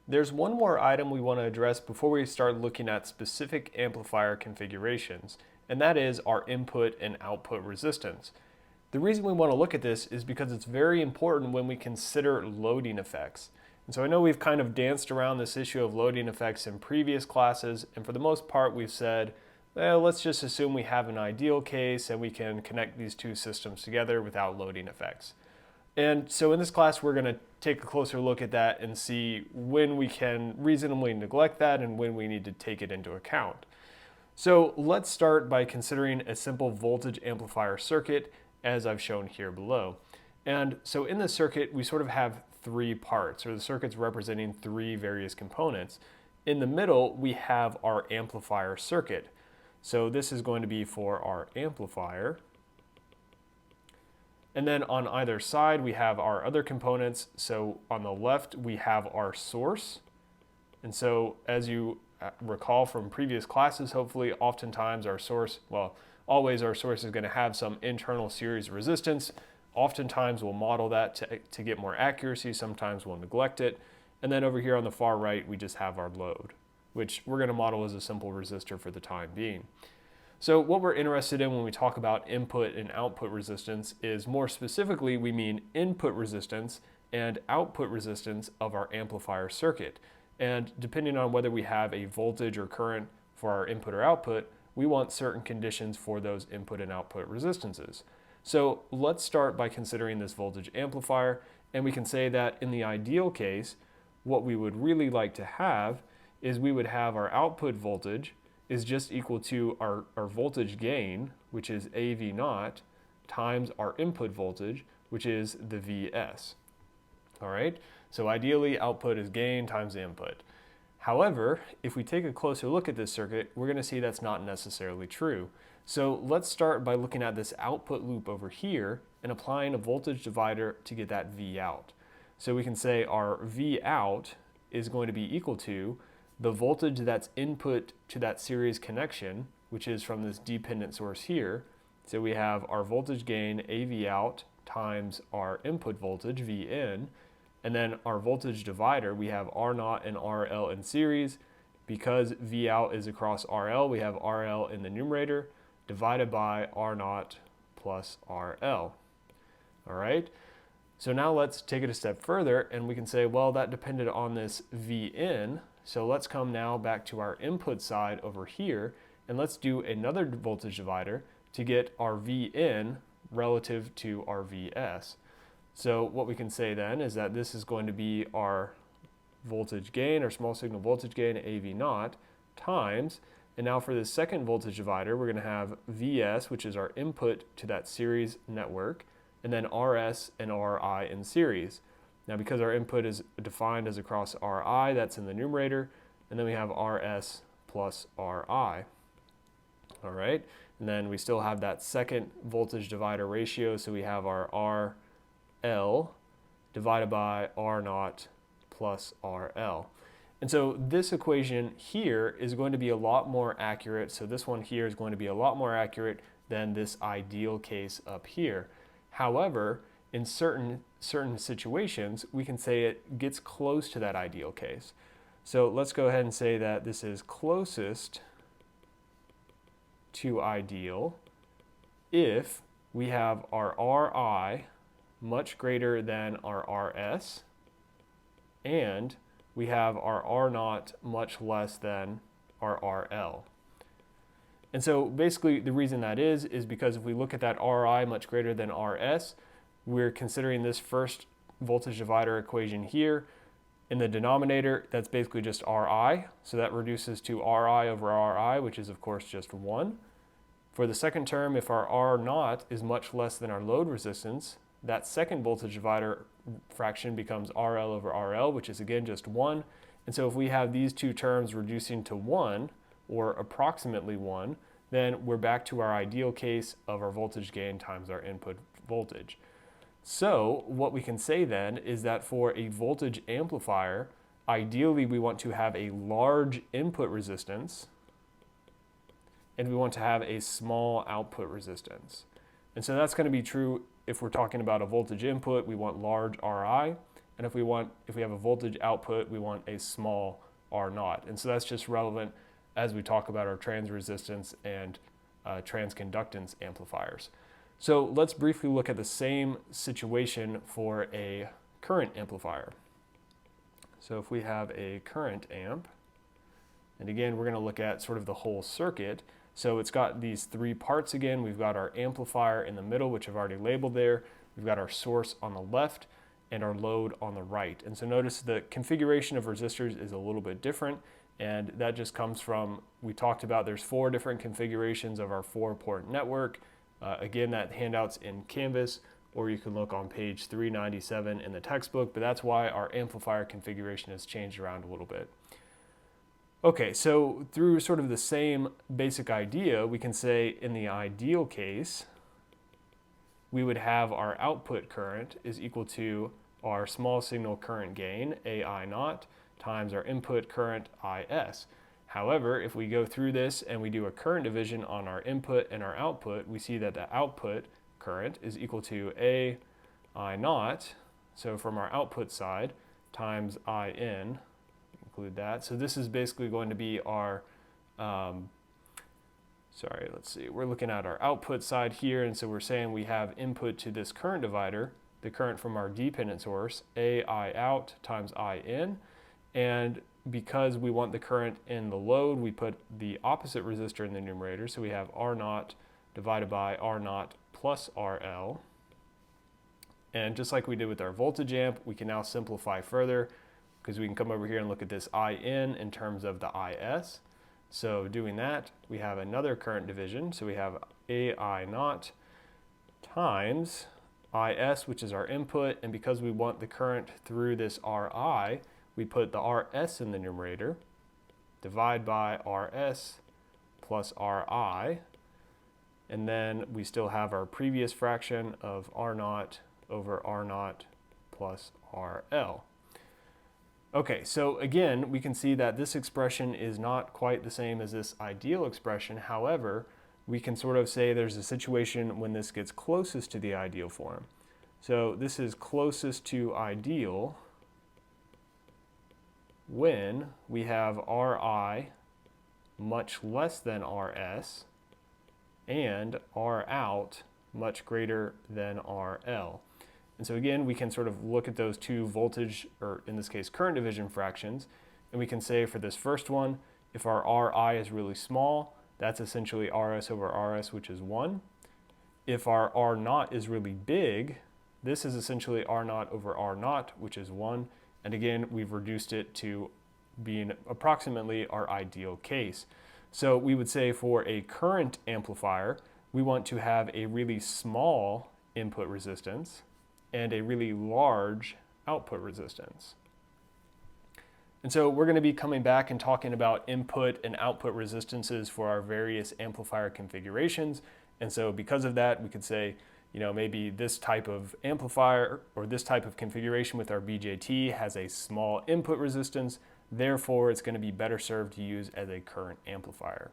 There's one more item we want to address before we start looking at specific amplifier configurations, and that is our input and output resistance. The reason we want to look at this is because it's very important when we consider loading effects. And so I know we've kind of danced around this issue of loading effects in previous classes, and for the most part we've said, well, let's just assume we have an ideal case and we can connect these two systems together without loading effects. And so in this class, we're going to take a closer look at that and see when we can reasonably neglect that and when we need to take it into account. So let's start by considering a simple voltage amplifier circuit as I've shown here below. And so in this circuit, we sort of have three parts, or the circuit's representing three various components. In the middle, we have our amplifier circuit. So this is going to be for our amplifier. And then on either side, we have our other components. So on the left, we have our source. And so as you recall from previous classes, hopefully, oftentimes our source, well, always our source is going to have some internal series resistance. Oftentimes we'll model that to get more accuracy. Sometimes we'll neglect it. And then over here on the far right, we just have our load, which we're going to model as a simple resistor for the time being. So what we're interested in when we talk about input and output resistance is, more specifically, we mean input resistance and output resistance of our amplifier circuit. And depending on whether we have a voltage or current for our input or output, we want certain conditions for those input and output resistances. So let's start by considering this voltage amplifier, and we can say that in the ideal case, what we would really like to have is we would have our output voltage is just equal to our voltage gain, which is AV naught, times our input voltage, which is the Vs. All right, so ideally output is gain times the input. However, if we take a closer look at this circuit, we're going to see that's not necessarily true. So let's start by looking at this output loop over here and applying a voltage divider to get that V out. So we can say our V out is going to be equal to the voltage that's input to that series connection, which is from this dependent source here. So we have our voltage gain, AV out, times our input voltage, V in, and then our voltage divider, we have R naught and RL in series. Because V out is across RL, we have RL in the numerator, divided by R naught plus RL. All right? So now let's take it a step further, and we can say, well, that depended on this V in. So let's come now back to our input side over here, and let's do another voltage divider to get our V in relative to our Vs. So what we can say then is that this is going to be our voltage gain, or small signal voltage gain, AV naught, times, and now for this second voltage divider, we're going to have Vs, which is our input to that series network, and then Rs and Ri in series. Now because our input is defined as across Ri, that's in the numerator, and then we have Rs plus Ri. All right, and then we still have that second voltage divider ratio, so we have our RL divided by R naught plus RL. And so this equation here is going to be a lot more accurate, so this one here is going to be a lot more accurate than this ideal case up here. However, in certain situations, we can say it gets close to that ideal case. So let's go ahead and say that this is closest to ideal if we have our Ri much greater than our Rs, and we have our R naught much less than our RL. And so basically the reason that is because if we look at that Ri much greater than Rs, we're considering this first voltage divider equation here. In the denominator, that's basically just Ri, so that reduces to Ri over Ri, which is of course just 1. For the second term, if our R naught is much less than our load resistance, that second voltage divider fraction becomes RL over RL, which is again just 1. And so if we have these two terms reducing to 1, or approximately 1, then we're back to our ideal case of our voltage gain times our input voltage. So what we can say then is that for a voltage amplifier, ideally we want to have a large input resistance and we want to have a small output resistance. And so that's going to be true if we're talking about a voltage input, we want large Ri. And if we have a voltage output, we want a small R naught. And so that's just relevant as we talk about our trans resistance and transconductance amplifiers. So let's briefly look at the same situation for a current amplifier. So if we have a current amp, and again, we're going to look at sort of the whole circuit. So it's got these three parts again. We've got our amplifier in the middle, which I've already labeled there. We've got our source on the left and our load on the right. And so notice the configuration of resistors is a little bit different. And that just comes from, we talked about there's 4 different configurations of our 4-port network. Again, that handout's in Canvas, or you can look on page 397 in the textbook, but that's why our amplifier configuration has changed around a little bit. Okay, so through sort of the same basic idea, we can say in the ideal case, we would have our output current is equal to our small signal current gain, AI naught, times our input current, IS. However, if we go through this and we do a current division on our input and our output, we see that the output current is equal to AI naught, so from our output side, times IN, include that. So this is basically going to be our, we're looking at our output side here, and so we're saying we have input to this current divider, the current from our dependent source, AI out times IN, and because we want the current in the load, we put the opposite resistor in the numerator, so we have R naught divided by R naught plus RL. And just like we did with our voltage amp, we can now simplify further because we can come over here and look at this IN in terms of the IS. So doing that, we have another current division. So we have AI naught times IS, which is our input, and because we want the current through this RI, we put the RS in the numerator, divide by RS plus RI, and then we still have our previous fraction of R naught over R naught plus RL. Okay, so again, we can see that this expression is not quite the same as this ideal expression. However, we can sort of say there's a situation when this gets closest to the ideal form. So this is closest to ideal when we have Ri much less than Rs and R out much greater than RL. And so again, we can sort of look at those two voltage, or in this case, current division fractions, and we can say for this first one, if our Ri is really small, that's essentially Rs over Rs, which is 1. If our R naught is really big, this is essentially R naught over R naught, which is 1. And again, we've reduced it to being approximately our ideal case. So we would say for a current amplifier, we want to have a really small input resistance and a really large output resistance. And so we're going to be coming back and talking about input and output resistances for our various amplifier configurations. And so because of that, we could say, maybe this type of amplifier or this type of configuration with our BJT has a small input resistance. Therefore, it's going to be better served to use as a current amplifier.